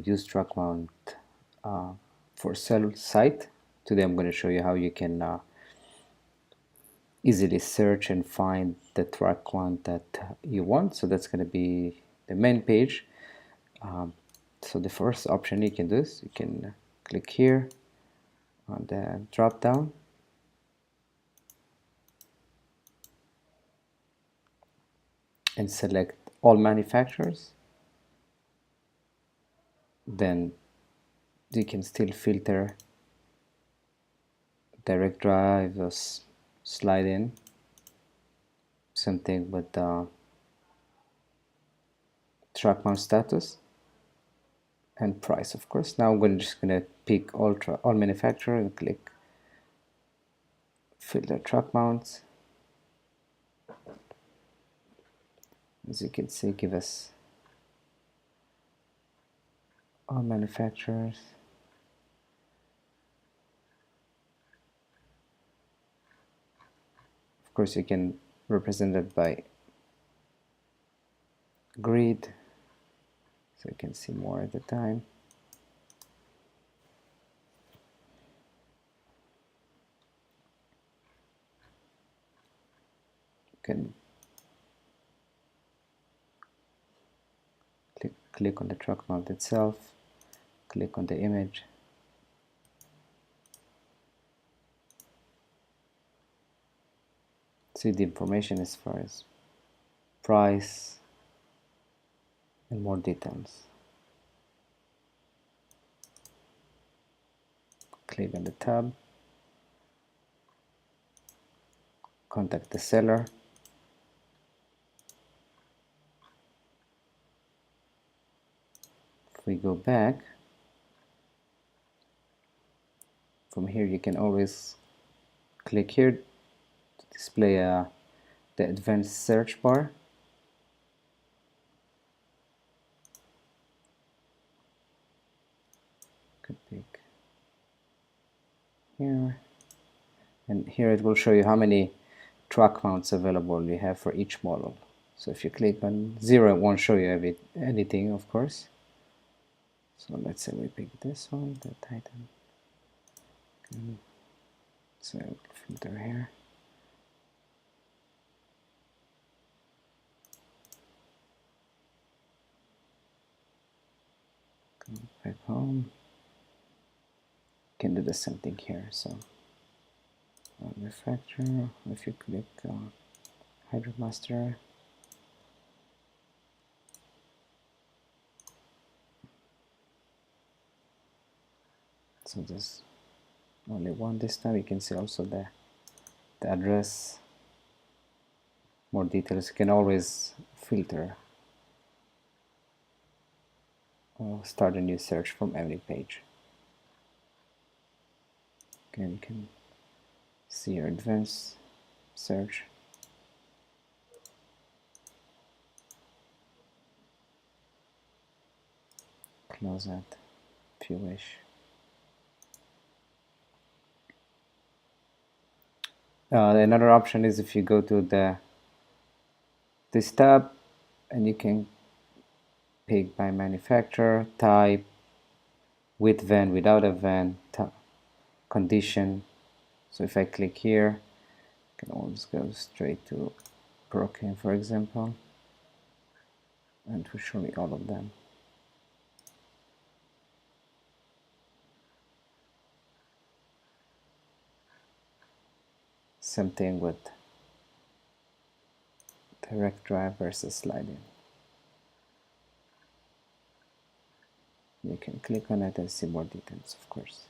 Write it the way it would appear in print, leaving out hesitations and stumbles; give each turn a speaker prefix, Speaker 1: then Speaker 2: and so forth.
Speaker 1: use track mount for sell site. Today I'm going to show you how you can easily search and find the track mount that you want. So that's going to be the main page. So the first option you can do is you can click here on the drop down, and select all manufacturers. Then you can still filter direct drive or slide in, something with track mount status and price, of course. Now I'm just gonna pick all manufacturer and click filter track mounts. As you can see, give us all manufacturers. Of course, you can represent it by grid, so you can see more at a time. You can click on the track mount itself, click on the image, see the information as far as price and more details. Click on the tab, contact the seller. If we go back, from here you can always click here to display the advanced search bar. Could pick here, and here it will show you how many track mounts available you have for each model. So if you click on 0, it won't show you anything, of course. So let's say we pick this one, the Titan. Okay. So filter here. Go back home. Can do the same thing here. So manufacturer, if you click Hydromaster, so there's only one this time. You can see also the address, more details. You can always filter or start a new search from any page. Okay, you can see your advanced search. Close that if you wish. Another option is if you go to this tab, and you can pick by manufacturer, type, with van, without a van, condition. So if I click here, I can always go straight to Procan, for example, and to show me all of them. Same thing with direct drive versus slide-in. You can click on it and see more details, of course.